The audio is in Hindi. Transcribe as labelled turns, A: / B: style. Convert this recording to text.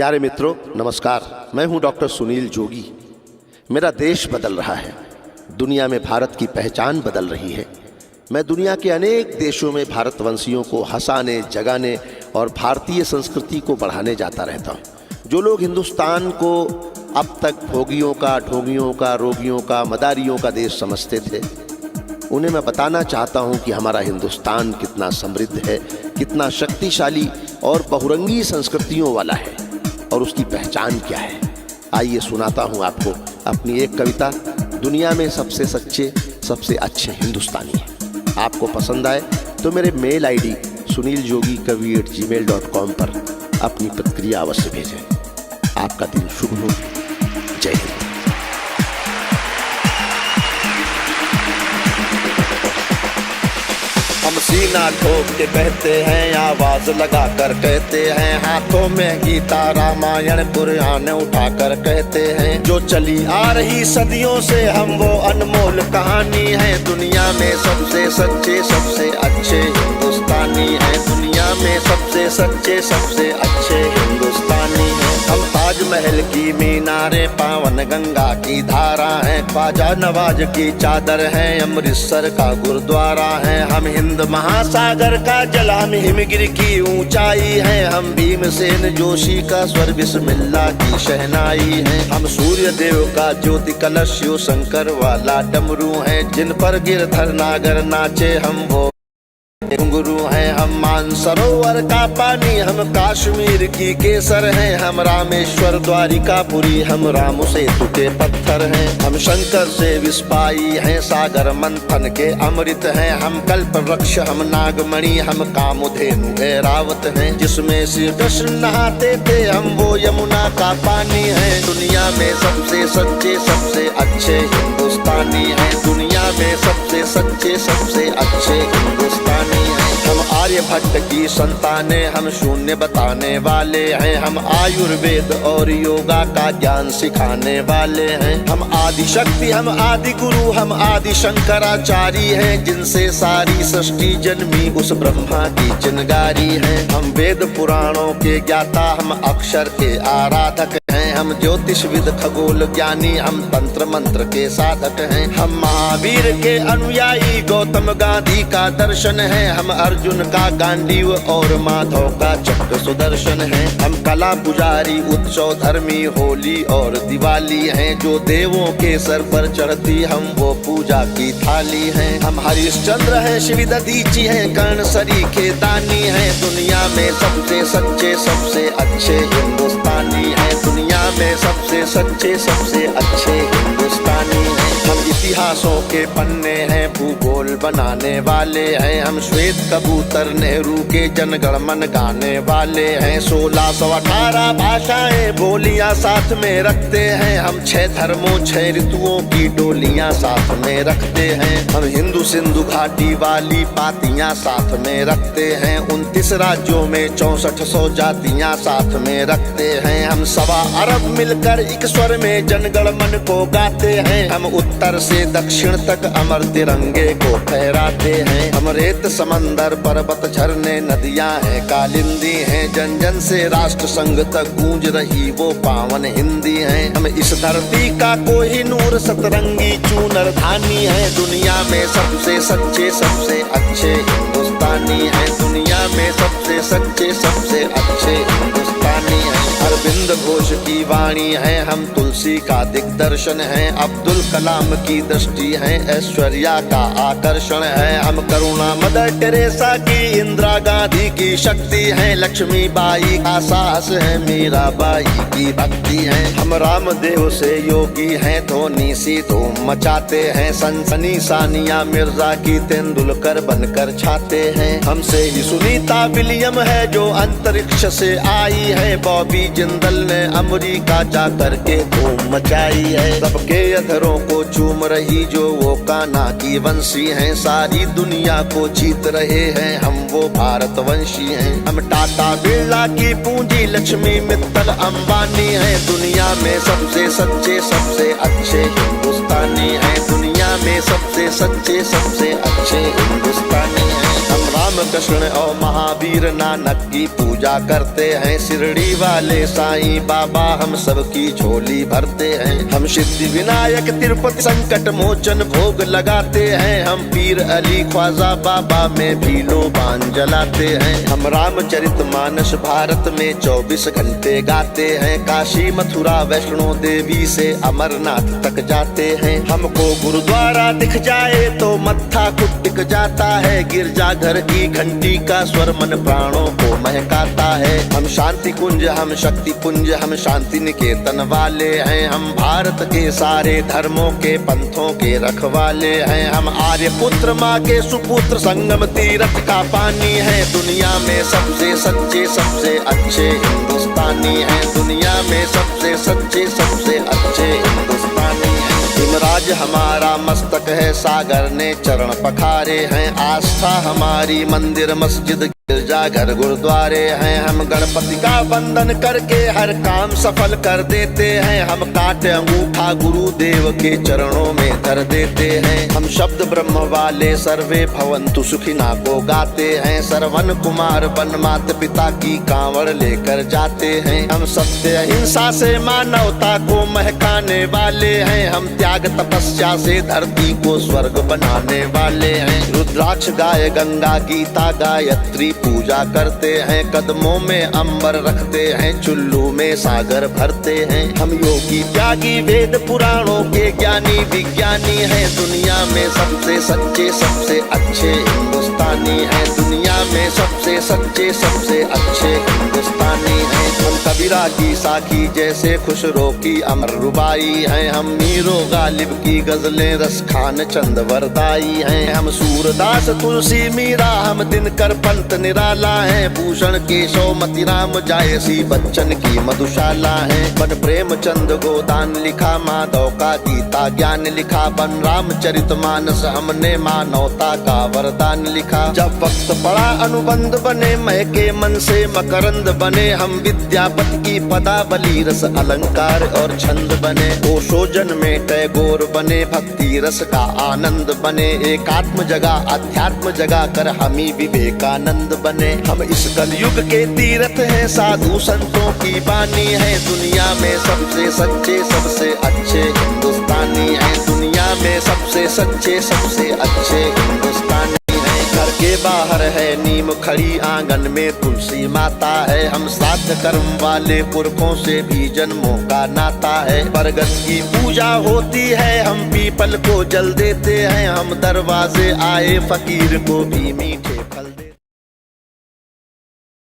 A: प्यारे मित्रों नमस्कार। मैं हूं डॉक्टर सुनील जोगी। मेरा देश बदल रहा है, दुनिया में भारत की पहचान बदल रही है। मैं दुनिया के अनेक देशों में भारतवंशियों को हंसाने, जगाने और भारतीय संस्कृति को बढ़ाने जाता रहता हूं। जो लोग हिंदुस्तान को अब तक भोगियों का, ढोंगियों का, रोगियों का, मदारियों का देश समझते थे, उन्हें मैं बताना चाहता हूं कि हमारा हिंदुस्तान कितना समृद्ध है, कितना शक्तिशाली और बहुरंगी संस्कृतियों वाला है और उसकी पहचान क्या है। आइए सुनाता हूं आपको अपनी एक कविता, दुनिया में सबसे सच्चे, सबसे अच्छे हिंदुस्तानी हैं। आपको पसंद आए तो मेरे मेल आईडी suniljogi@gmail.com पर अपनी प्रतिक्रिया अवश्य भेजें। आपका दिन शुभ हो। जय हिंद। हम सीना ठोक के कहते हैं, आवाज लगा कर कहते हैं, हाथों में गीता रामायण कुरान उठा कर कहते हैं, जो चली आ रही सदियों से हम वो अनमोल कहानी है। दुनिया में सबसे सच्चे, सबसे अच्छे हिंदुस्तानी है। दुनिया में सबसे सच्चे, सबसे अच्छे हिंदुस्तानी है। हम ताजमहल की मीनारें, पावन गंगा की धारा है, ख्वाजा नवाज की चादर है, अमृतसर का गुरुद्वारा है। हम हिंद महासागर का जल, हम हिमगिरी की ऊंचाई है, हम भीमसेन जोशी का स्वर, बिस्मिल्लाह की शहनाई है। हम सूर्य देव का ज्योति कलश, शिव शंकर वाला डमरू है, जिन पर गिरधर नागर नाचे, हम वो घुंघरू हैं। हम मानसरोवर का पानी, हम कश्मीर की केसर हैं, हम रामेश्वर द्वारिकापुरी, हम राम सेतु के पत्थर हैं। हम शंकर से विस्पाई हैं, सागर मंथन के अमृत हैं, हम कल्प वृक्ष, हम नागमणि, हम कामधेनु ऐरावत हैं, जिसमें श्री कृष्ण नहाते थे, हम वो यमुना का पानी है। दुनिया में सबसे सच्चे, सबसे अच्छे हिंदुस्तानी हैं। दुनिया में सबसे सच्चे, सबसे अच्छे हिंदुस्तानी हैं। हम आर्यभट्ट की संताने, हम शून्य बताने वाले हैं, हम आयुर्वेद और योगा का ज्ञान सिखाने वाले हैं। हम आदि शक्ति, हम आदि गुरु, हम आदि शंकराचार्य हैं, जिनसे सारी सृष्टि जन्मी, उस ब्रह्मा की चिनगारी है। हम वेद पुराणों के ज्ञाता, हम अक्षर के आराधक हैं, हम ज्योतिषविद, खगोल ज्ञानी, हम तंत्र मंत्र के साधक हैं। हम महावीर के अनुयायी, गौतम गांधी का दर्शन है, हम अर्जुन का गांडीव और माधव का चक्र सुदर्शन है। हम कला पुजारी, उत्सव धर्मी, होली और दिवाली हैं, जो देवों के सर पर चढ़ती, हम वो पूजा की थाली हैं। हम हरिश्चंद्र हैं, शिव दधीची हैं, कर्ण सरीखे दानी हैं। दुनिया में सबसे सच्चे, सबसे अच्छे हिंदुस्तानी हैं। दुनिया में सबसे सच्चे, सबसे अच्छे हिंदुस्तानी हैं। हम इतिहासों के पन्ने हैं, भूगोल बनाने वाले हैं, हम श्वेत कबूतर, नेहरू के जनगण मन गाने वाले हैं। 1618 भाषाएं, बोलियां साथ में रखते हैं, हम 6 धर्मों, 6 ऋतुओं की डोलियां साथ में रखते हैं। हम हिंदू सिंधु घाटी वाली पातियां साथ में रखते हैं, 29 राज्यों में 6400 जातियां साथ में रखते हैं। हम 1.25 अरब मिलकर एक स्वर में जनगण मन को गाते हैं, हम उत्तर से दक्षिण तक अमर तिरंगे को फहराते हैं। हम रेत समंदर, पर्वत, झरने, नदियां हैं, कालिंदी हैं, जन जन से राष्ट्र संघ तक गूंज रही वो पावन हिंदी है। हम इस धरती का कोहिनूर, सतरंगी चूनर धानी है। दुनिया में सबसे सच्चे, सबसे अच्छे हिंदुस्तानी है। दुनिया में सबसे सच्चे, सबसे अच्छे हिंदुस्तानी है। अरविंद घोष की वाणी है, हम तुलसी का दिग्दर्शन है, अब्दुल कलाम की दृष्टि है, ऐश्वर्या का आकर्षण है। हम करुणा मदर टेरेसा की, इंदिरा गांधी की शक्ति है, लक्ष्मीबाई का साहस है, मीराबाई की भक्ति है। हम रामदेव से योगी हैं, धोनी सी धूम मचाते हैं, सनसनी सानिया मिर्जा की तेंदुलकर बनकर छाते हैं। हमसे ही सुनीता विलियम है, जो अंतरिक्ष से आई है, बॉबी जिंदल ने अमेरिका जा करके धूम मचाई है। सबके अधरों को चूम रही जो वो कान्हा की वंशी हैं, सारी दुनिया को जीत रहे हैं, हम वो भारतवंशी हैं। हम टाटा बिरला की पूंजी, लक्ष्मी मित्तल अंबानी हैं। दुनिया में सबसे सच्चे, सबसे अच्छे हिंदुस्तानी हैं। दुनिया में सबसे सच्चे, सबसे अच्छे हिंदुस्तानी हैं। हम रामकृष्ण और महावीर नानक की पूजा करते हैं, शिरडी वाले सा साईं बाबा हम सबकी झोली भरते हैं। हम सिद्धि विनायक तिरुपति संकट मोचन भोग लगाते हैं। हम पीर अली ख्वाजा बाबा में भी लोबान जलाते हैं। हम रामचरित मानस भारत में 24 घंटे गाते हैं। काशी मथुरा वैष्णो देवी से अमरनाथ तक जाते हैं। हमको गुरुद्वारा दिख जाए तो मत्था कुटिक जाता है। गिरजाघर की घंटी का स्वर मन प्राणों को महकाता है। हम शांति कुंज हम शक्ति पुंज हम शांति निकेतन वाले हैं। हम भारत के सारे धर्मों के पंथों के रखवाले हैं। हम आर्य पुत्र माँ के सुपुत्र संगम तीर्थ का पानी है। दुनिया में सबसे सच्चे सबसे अच्छे हिंदुस्तानी हैं। दुनिया में सबसे सच्चे सबसे अच्छे हिंदुस्तानी हैं। हिमराज हमारा मस्तक है, सागर ने चरण पखारे हैं। आस्था हमारी मंदिर मस्जिद गिरजाघर गुरुद्वारे हैं। हम गणपति का वंदन करके हर काम सफल कर देते हैं। हम काटे अंगूठा गुरुदेव के चरणों में धर देते हैं। हम शब्द ब्रह्म वाले सर्वे भवन्तु सुखिना को गाते हैं। श्रवण कुमार वन माता पिता की कांवड़ लेकर जाते हैं। हम सत्य अहिंसा से मानवता को महकाने वाले हैं। हम त्याग तपस्या से धरती को स्वर्ग बनाने वाले हैं। रुद्राक्ष गाय गंगा गीता गायत्री पूजा करते हैं। कदमों में अंबर रखते हैं, चुल्लू में सागर भरते हैं। हम योगी त्यागी वेद पुराणों के ज्ञानी विज्ञानी हैं। दुनिया में सबसे सच्चे सबसे अच्छे हिंदुस्तानी हैं। दुनिया में सबसे सच्चे सबसे अच्छे हिंदुस्तानी हैं। हम कबीरा की साखी जैसे खुशरो की अमर रुबाई हैं। हम मीरो गालिब की गजलें रस खान चंद वरदाई हैं। हम सूरदास तुलसी मीरा हम दिनकर पंत निराला है। भूषण केशव मतिराम जायसी बच्चन की मधुशाला है। बन प्रेमचंद गोदान लिखा, माधव का गीता ज्ञान लिखा। बन रामचरित मानस हमने मानवता का वरदान लिखा। जब वक्त पड़ा अनुबंध बने, महके मन से मकरंद बने। हम विद्यापति की पदावली रस अलंकार और छंद बने। ओशोजन में टैगोर बने, भक्ति रस का आनंद बने। एकात्म जगह अध्यात्म जगा कर हमी विवेकानंद बने। हम इस कलयुग के तीर्थ हैं, साधु संतों की बानी है। दुनिया में सबसे सच्चे सबसे अच्छे हिंदुस्तानी हैं। दुनिया में सबसे सच्चे सबसे अच्छे हिंदुस्तानी हैं। घर के बाहर है नीम खड़ी, आंगन में तुलसी माता है। हम श्राद्ध कर्म वाले पुरखों से भी जन्मों का नाता है। बरगद की पूजा होती है, हम पीपल को जल देते हैं। हम दरवाजे आए फकीर को भी मीठे फल